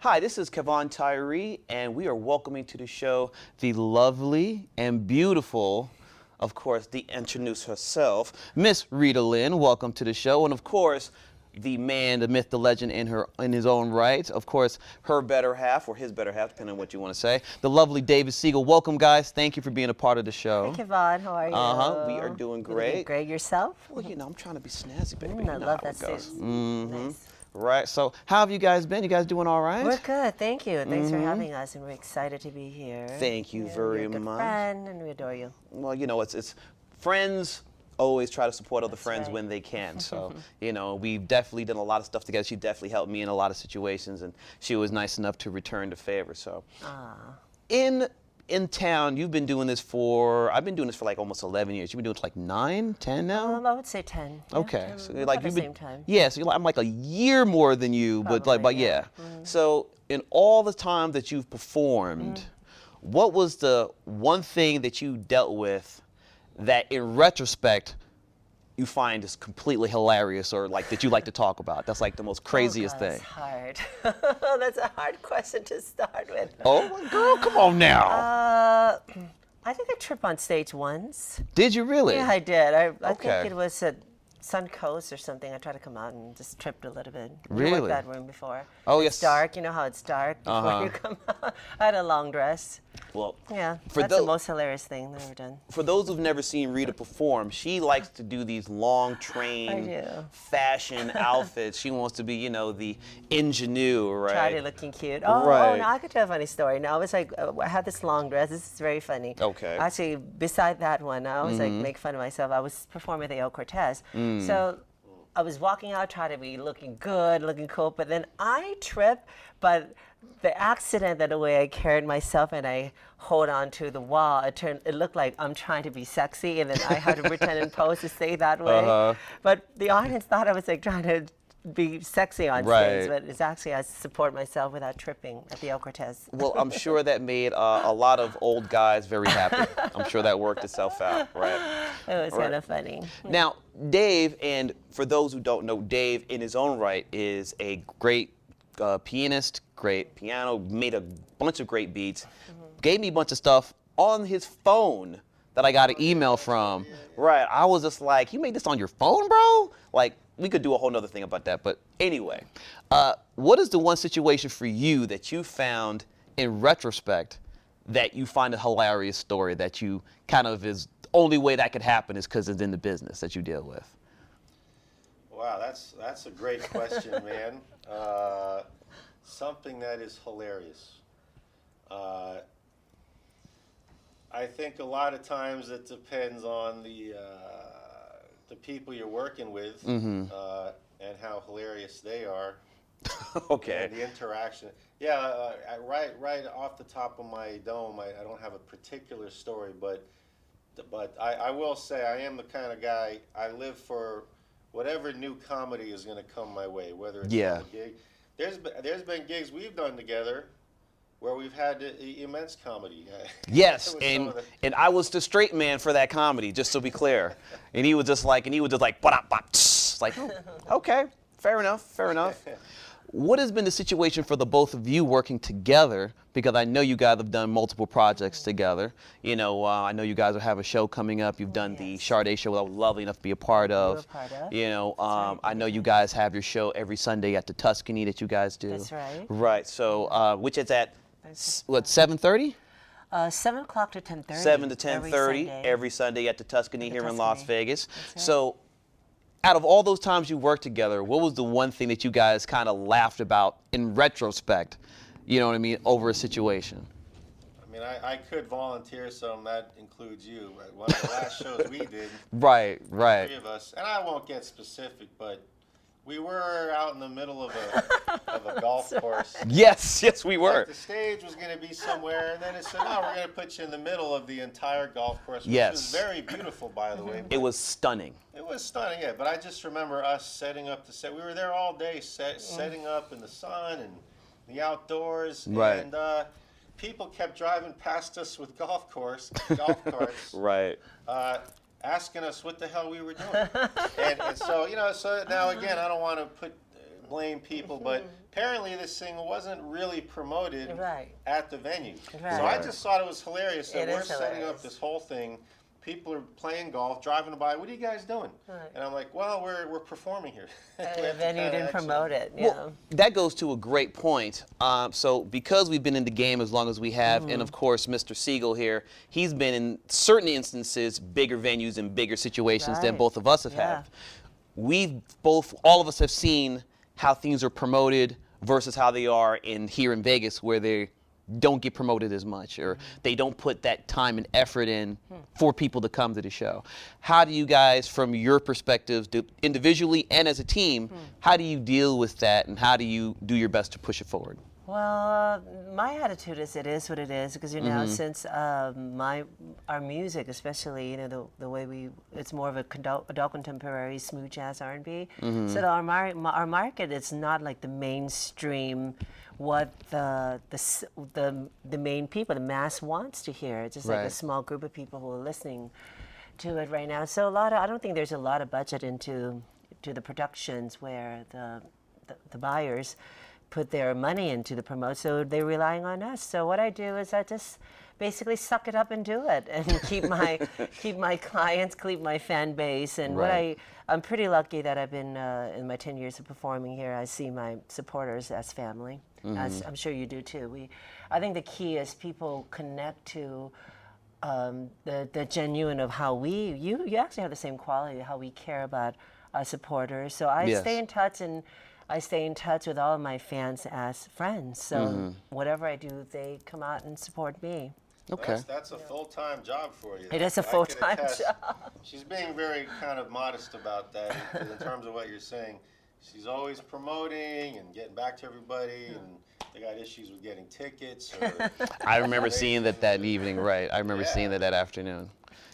Hi, this is Kevon Tyrree, and we are welcoming to the show the lovely and beautiful, of course, the introduce herself, Miss Rita Lim. Welcome to the show, and of course, the man, the myth, the legend in his own right. Of course, her better half, or his better half, depending on what you want to say. The lovely David Siegel. Welcome, guys. Thank you for being a part of the show. Hi, Kevon. How are you? We are doing You great. doing great yourself? Well, you know, I'm trying to be snazzy, baby. I You know love how that it goes. suit. Nice. Right. So, how have you guys been? You guys doing all right? We're good. Thank you. Thanks for having us, and we're excited to be here. Thank you very You're a good much. friend, and we adore you. Well, you know, it's friends always try to support other That's friends right. when they can. So, you know, we've definitely done a lot of stuff together. She definitely helped me in a lot of situations, and she was nice enough to return the favor. So, in town, you've been doing this I've been doing this for like almost 11 years. You've been doing it for like 9, 10 now? I would say 10. Yeah, Okay, 10, so about like the you've been, same time. yeah. So I'm like a year more than you, but Probably, yeah. yeah. So in all the time that you've performed, what was the one thing that you dealt with that, in retrospect, you find is completely hilarious, or like that you like to talk about? That's like the most craziest God, thing. That's hard. That's a hard question to start with. Oh, girl, come on now. I think I tripped on stage once. Did you really? Yeah, I did. I Okay. think it was at Suncoast or something. I tried to come out and just tripped a little bit. Really? You worked that room before. Oh, It's yes. dark. You know how it's dark before you come out. I had a long dress. Well, Yeah, For that's tho- the most hilarious thing I've ever done. for those who've never seen Rita perform, she likes to do these long train do. fashion outfits. She wants to be, you know, the ingenue, right? Try to looking cute. Oh, Right. no, I could tell a funny story. No, I was like, I had this long dress. This is very funny. Okay. Actually, beside that one, I was like, make fun of myself. I was performing at the El Cortez. So I was walking out, trying to be looking good, looking cool, but then I tripped, but the accident that the way I carried myself and I hold on to the wall, it looked like I'm trying to be sexy, and then I had to pretend and pose to stay that way. But the audience thought I was like trying to be sexy on Right. stage, but it's actually I support myself without tripping at the El Cortez. Well, I'm sure that made a lot of old guys very happy. I'm sure that worked itself out, right? It was kind of funny. Now, Dave, and for those who don't know, Dave in his own right is a great pianist, great piano, made a bunch of great beats, gave me a bunch of stuff on his phone that I got an email from. Right, I was just like, you made this on your phone, bro? Like, we could do a whole nother thing about that, but anyway. What is the one situation for you that you found in retrospect that you find a hilarious story that you kind of is the only way that could happen is because it's in the business that you deal with? Wow, that's a great question, man. Something that is hilarious. I think a lot of times it depends on the people you're working with and how hilarious they are. Okay. And the interaction. Yeah, right off the top of my dome, I don't have a particular story, but I will say I am the kind of guy, I live for whatever new comedy is going to come my way, whether it's Yeah. on a gig. There's been gigs we've done together where we've had immense comedy. Yes, With some of the- and I was the straight man for that comedy, just to be clear. And he was just like, bop, bop, tss. Like, okay, fair enough. What has been the situation for the both of you working together? Because I know you guys have done multiple projects together. You know, I know you guys will have a show coming up. You've done the Sade show that I was lovely enough to be a part of. were a part of. You know, I know you guys have your show every Sunday at the Tuscany that you guys do. That's right. Right. So, which is at what, 7:30? 7 o'clock to 10:30. 7 to 10:30 Sunday. every Sunday at the Tuscany here in Las Tuscany. Vegas. That's right. So, out of all those times you worked together, what was the one thing that you guys kind of laughed about in retrospect? You know what I mean, over a situation. I mean, I could volunteer some. That includes you. One of the last shows we did, Right. three of us, and I won't get specific, but we were out in the middle of a golf course. Yes, we were. Like the stage was going to be somewhere, and then it said, "No, we're going to put you in the middle of the entire golf course," which Yes. was very beautiful, by the way. It was stunning. It was stunning, yeah. But I just remember us setting up the set. We were there all day, setting up in the sun and the outdoors, Right. and people kept driving past us with golf carts, Right. asking us what the hell we were doing. and so, you know, so now again, I don't want to put blame people, but apparently this single wasn't really promoted Right. at the venue. Right. So I just thought it was hilarious that It we're is setting hilarious. up this whole thing. People are playing golf, driving by. What are you guys doing? Right. And I'm like, well, we're performing here. We And have to then you kinda didn't actually- promote it. Yeah. Well, that goes to a great point. So because we've been in the game as long as we have, and of course Mr. Siegel here, he's been in certain instances bigger venues and bigger situations than Right. both of us have Yeah. had. All of us have seen how things are promoted versus how they are here in Vegas, where they don't get promoted as much, or they don't put that time and effort in for people to come to the show. How do you guys, from your perspectives, individually and as a team, how do you deal with that, and how do you do your best to push it forward? Well, my attitude is it is what it is, because since our music, especially the way it's more of a adult contemporary smooth jazz R&B. So our market is not like the mainstream what the main people, the mass wants to hear. It's just like a Right. small group of people who are listening to it right now. So I don't think there's a lot of budget into the productions where the buyers put their money into the promote, so they're relying on us. So what I do is I just basically suck it up and do it, and keep my clients, keep my fan base. And Right. I'm pretty lucky that I've been in my 10 years of performing here, I see my supporters as family, as I'm sure you do too. I think the key is people connect to the genuine of how you actually have the same quality, how we care about our supporters. So I Yes. stay in touch, and I stay in touch with all of my fans as friends. So whatever I do, they come out and support me. Okay. That's a full-time job for you. It is a I could full-time attest. job. She's being very kind of modest about that in terms of what you're saying. She's always promoting and getting back to everybody, and they got issues with getting tickets. Or I remember seeing that evening, right? I remember Yeah. seeing that afternoon,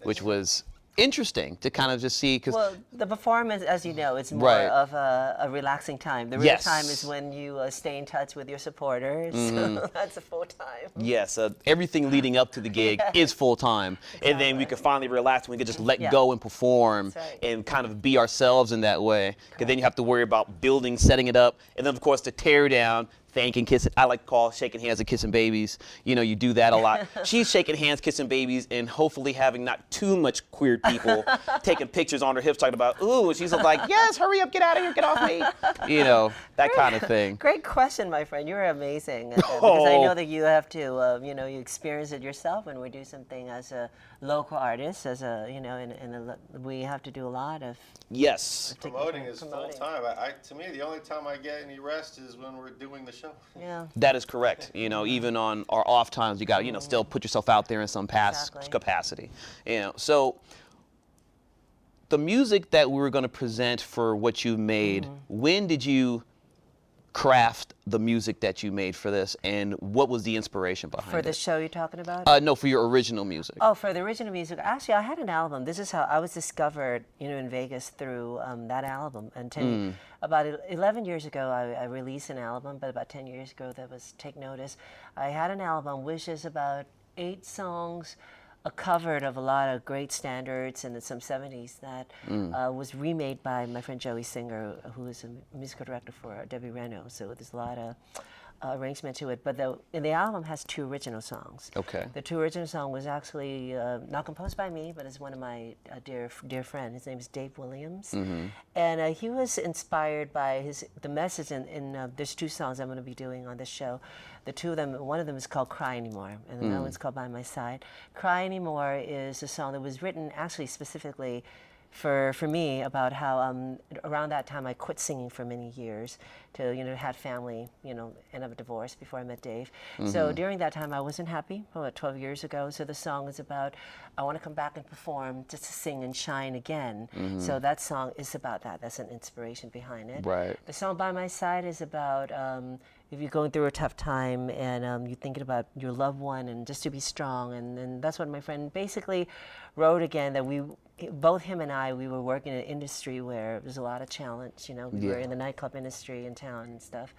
which was interesting to kind of just see, because Well, the performance, as you know, is more Right. of a relaxing time. The real Yes. time is when you stay in touch with your supporters. So that's a full time. yes, everything leading up to the gig is full time, and then we could finally relax. We could just let Yeah. go and perform, That's right. and kind of be ourselves in that way. Because then you have to worry about building, setting it up, and then of course the tear down. Thanking, kissing. I like to call shaking hands and kissing babies. You do that a lot. She's shaking hands, kissing babies, and hopefully having not too much queer people taking pictures on her hips, talking about, ooh, and she's like, yes, hurry up, get out of here, get off me. That kind of thing. Great question, my friend. You're amazing. Because I know that you have to, you experience it yourself when we do something as a local artist, we have to do a lot of Yes. promoting is promoting. full-time. To me, the only time I get any rest is when we're doing the show. Yeah. That is correct. Even on our off times, you got still put yourself out there in some past Exactly. capacity. So the music that we were going to present for what you made, when did you craft the music that you made for this, and what was the inspiration behind For it? the show you're talking about? No, for your original music. Oh, for the original music. Actually, I had an album. This is how I was discovered, in Vegas through that album. And about 11 years ago, I released an album, but about 10 years ago, that was Take Notice. I had an album, which is about 8 songs, a cover of a lot of great standards and some 70s that was remade by my friend Joey Singer, who is a musical director for Debbie Reno. So there's a lot of arrangement to it. But the album has 2 original songs. Okay. The 2 original songs was actually not composed by me, but it's one of my dear friend. His name is Dave Williams, and he was inspired by the message in there's 2 songs I'm going to be doing on this show. The 2 of them, one of them is called Cry Anymore, and the other one's called By My Side. Cry Anymore is a song that was written actually specifically for me about how around that time I quit singing for many years to had family end of a divorce before I met Dave. So during that time I wasn't happy, about 12 years ago. So the song is about I want to come back and perform just to sing and shine again. So that song is about that. That's an inspiration behind it. Right. The song By My Side is about if you're going through a tough time and you're thinking about your loved one and just to be strong. And that's what my friend basically wrote again, that both him and I, we were working in an industry where there's a lot of challenge. We were in the nightclub industry in town and stuff.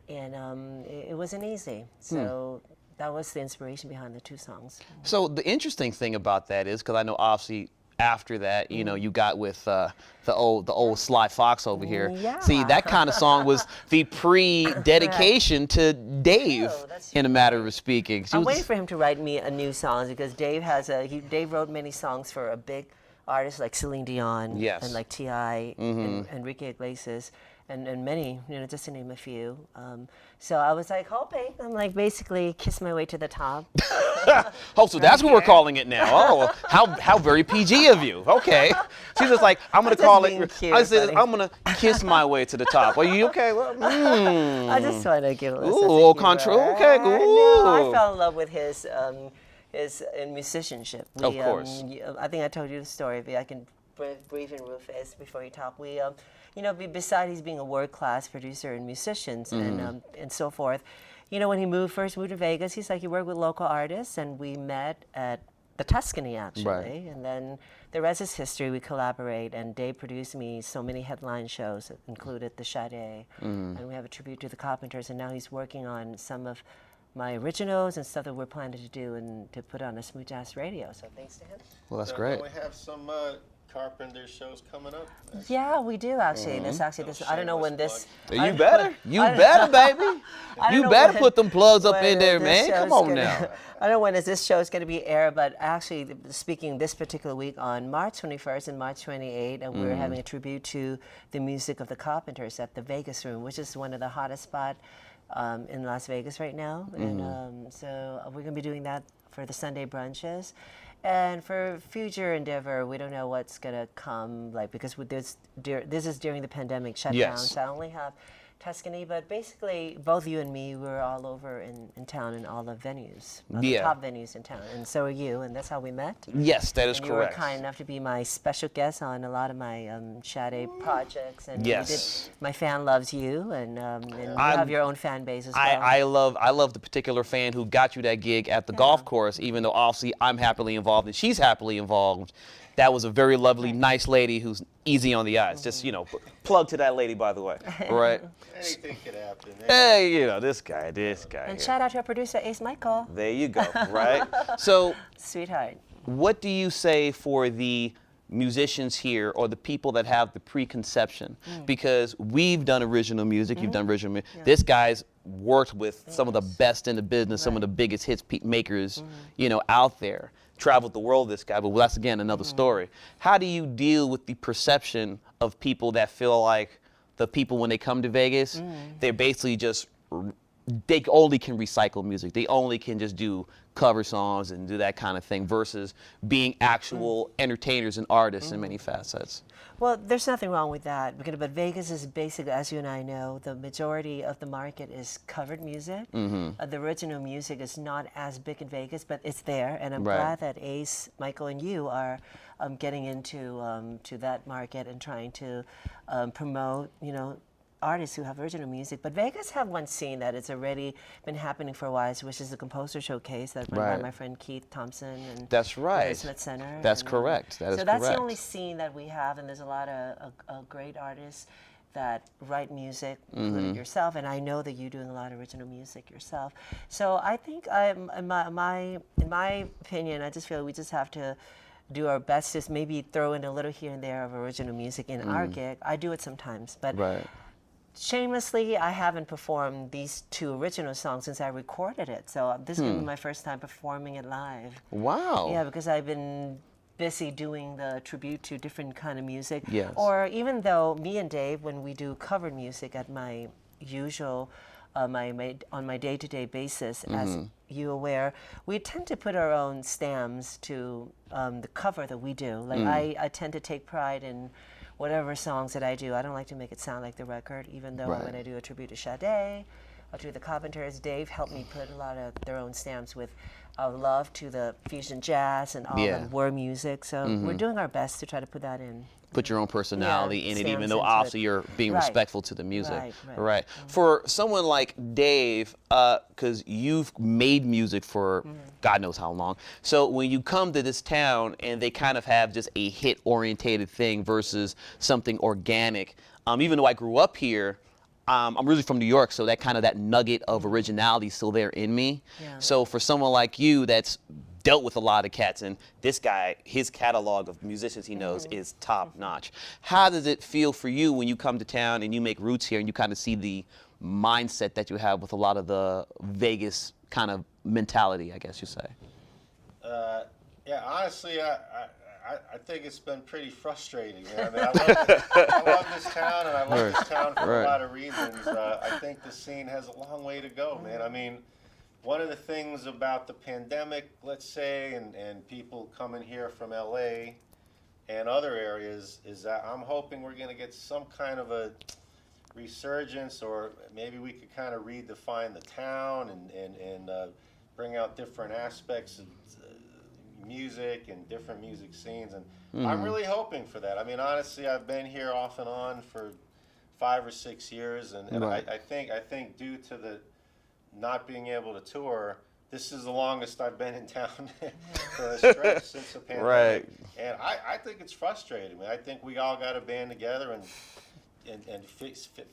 And it wasn't easy. So that was the inspiration behind the 2 songs. So the interesting thing about that is, because I know obviously after that, you know, you got with the old Sly Fox over here. Yeah. See, that kind of song was the pre-dedication to Dave, that's in a matter of speaking. I'm waiting for him to write me a new song because Dave Dave wrote many songs for a big artists like Celine Dion Yes. and like T.I. and Enrique Iglesias and many, you know, just to name a few. So I was like hoping, I'm like basically kiss my way to the top. Oh, so that's what we're calling it now. Oh, how very PG of you. Okay. She's just like, I'm going to just call being it, cute, I said, buddy. I'm going to kiss my way to the top. Are you okay? Well, I just want to give it a sense Ooh, of au humor. contraire. Okay, good. No, I fell in love with his in musicianship. Of course. I think I told you the story, but I can brief and Rufus before you talk. We, you know, besides he's being a world-class producer and musicians and so forth, you know, when he first moved to Vegas, he's like, he worked with local artists, and we met at the Tuscany, actually. Right. And then the rest is history. We collaborate, and Dave produced me so many headline shows that included the Sade, and we have a tribute to the Carpenters, and now he's working on some of my originals and stuff that we're planning to do and to put on a Smooth Jazz Radio. So thanks to him. Well, that's So great. We have some Carpenter shows coming up. Yeah, we do actually. This actually, I don't know when this. You better. You better, baby. You better put them plugs up in there, man. Come on now. I don't know when this show is going to be aired, but actually, speaking this particular week on March 21st and March 28th, and we're having a tribute to the music of the Carpenters at the Vegas Room, which is one of the hottest spots in Las Vegas right now. And so we're going to be doing that for the Sunday brunches. And for future endeavor, we don't know what's going to come, like, because with this is during the pandemic shutdown, Yes. so I only have Tuscany, but basically both you and me, we're all over in town in all the venues, all the Yeah. top venues in town, and so are you, and that's how we met. Yes, that is And correct. you were kind enough to be my special guest on a lot of my Sade projects, and Yes. My Fan Loves You, and you have your own fan base as well. I love the particular fan who got you that gig at the golf course, even though obviously I'm happily involved and she's happily involved. That was a very lovely, nice lady who's easy on the eyes. Just, you know, plug to that lady, by the way. Right? Anything could happen. Hey, you know, this guy And here. shout out to our producer, Ace Michael. There you go, right? So, Sweetheart. what do you say for the musicians here or the people that have the preconception? Because we've done original music, you've done original music. Yeah. This guy's worked with some of the best in the business, some of the biggest hits makers, you know, out there. Traveled the world, this guy, but that's again another story. How do you deal with the perception of people that feel like the people when they come to Vegas, they're basically just, they only can recycle music. They only can just do cover songs and do that kind of thing versus being actual entertainers and artists in many facets. Well, there's nothing wrong with that, but Vegas is basically, as you and I know, the majority of the market is covered music. The original music is not as big in Vegas, but it's there, and I'm glad that Ace, Michael, and you are getting into to that market and trying to promote, you know, artists who have original music. But Vegas have one scene that it's already been happening for a while, which is the Composer Showcase that run by my friend Keith Thompson and That's right. the Smith Center. That's and, correct. That is so that's correct. the only scene that we have, and there's a lot of great artists that write music, including yourself, and I know that you're doing a lot of original music yourself. So I think, in my opinion, I just feel we just have to do our best to maybe throw in a little here and there of original music in our gig. I do it sometimes, but shamelessly, I haven't performed these two original songs since I recorded it. So this is going to be my first time performing it live. Wow. Yeah, because I've been busy doing the tribute to different kind of music. Yes. Or even though me and Dave, when we do covered music at my usual, on my day-to-day basis, as you aware, we tend to put our own stamps to the cover that we do. Like I tend to take pride in whatever songs that I do. I don't like to make it sound like the record, even though when I do a tribute to Sade, I'll do the Carpenters. Dave helped me put a lot of their own stamps with love to the fusion jazz and all the war music. So we're doing our best to try to put that in. Put your own personality in it, even stamps though into obviously it. you're being respectful to the music. Right. For someone like Dave, because you've made music for God knows how long. So when you come to this town and they kind of have just a hit-orientated thing versus something organic, even though I grew up here, I'm originally from New York, so that nugget of originality is still there in me. Yeah. So for someone like you that's dealt with a lot of cats, and this guy, his catalog of musicians he knows is top notch. How does it feel for you when you come to town and you make roots here and you kind of see the mindset that you have with a lot of the Vegas kind of mentality, I guess you say? Yeah, honestly, I think it's been pretty frustrating. I mean, I love this town, and I love this town for a lot of reasons. I think the scene has a long way to go, man. I mean, one of the things about the pandemic, let's say, and people coming here from LA and other areas is that I'm hoping we're going to get some kind of a resurgence, or maybe we could kind of redefine the town and bring out different aspects of music and different music scenes, and I'm really hoping for that. I mean, honestly, I've been here off and on for 5 or 6 years, and I think due to the not being able to tour, this is the longest I've been in town for a stretch since the pandemic. Right. And I think it's frustrating. I mean, I think we all got to band together and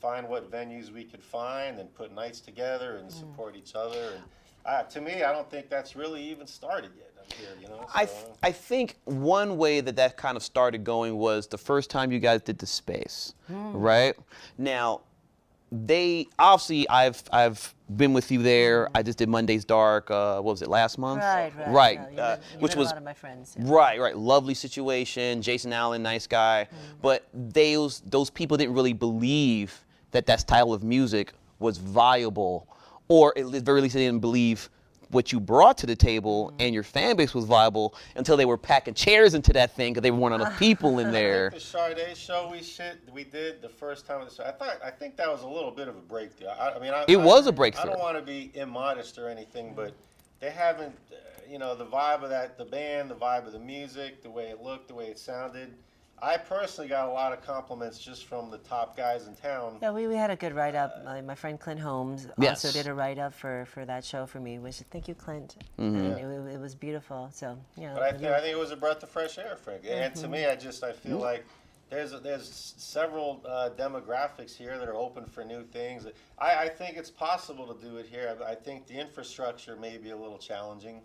find what venues we could find and put nights together and support each other. And to me, I don't think that's really even started yet. I'm here, you know. So, I think one way that kind of started going was the first time you guys did the Space, right? Now, obviously I've been with you there. I just did Monday's Dark. What was it, last month? Right. Yeah, You which met was a lot of my friends. Yeah. right. Lovely situation. Jason Allen, nice guy. But those people didn't really believe that style of music was viable, or at the very least they didn't believe what you brought to the table and your fan base was viable until they were packing chairs into that thing because they weren't enough people in there. the Sade show we did the first time of the show, I think that was a little bit of a breakthrough. It was a breakthrough. I don't want to be immodest or anything, but they haven't, the vibe of the band, the vibe of the music, the way it looked, the way it sounded. I personally got a lot of compliments just from the top guys in town. Yeah, we had a good write-up. My friend Clint Holmes also did a write-up for that show for me, which thank you, Clint. And it was beautiful. So, But I think it was a breath of fresh air, Frank. And to me, I feel like there's several demographics here that are open for new things. I think it's possible to do it here. I think the infrastructure may be a little challenging.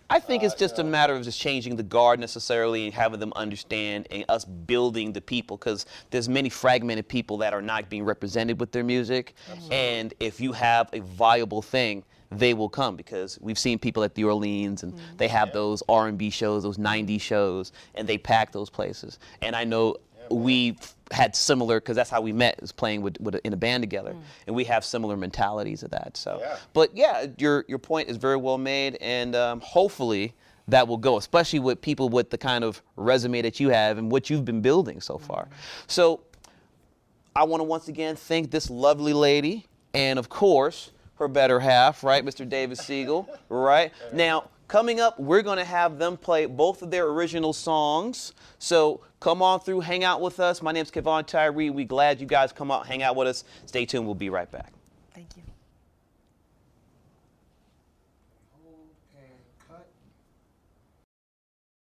I think it's just a matter of just changing the guard necessarily and having them understand and us building the people, because there's many fragmented people that are not being represented with their music. And if you have a viable thing, they will come, because we've seen people at the Orleans and they have those R&B shows, those 90s shows, and they pack those places. And I know we've had similar, because that's how we met, is playing in a band together, and we have similar mentalities of that. So, but yeah, your point is very well made, and hopefully that will go, especially with people with the kind of resume that you have and what you've been building so far. So, I want to once again thank this lovely lady, and of course her better half, right, Mr. David Siegel, right? Now, coming up, we're going to have them play both of their original songs. So come on through, hang out with us. My name's Kevon Tyrree. We're glad you guys come out, hang out with us. Stay tuned. We'll be right back. Thank you.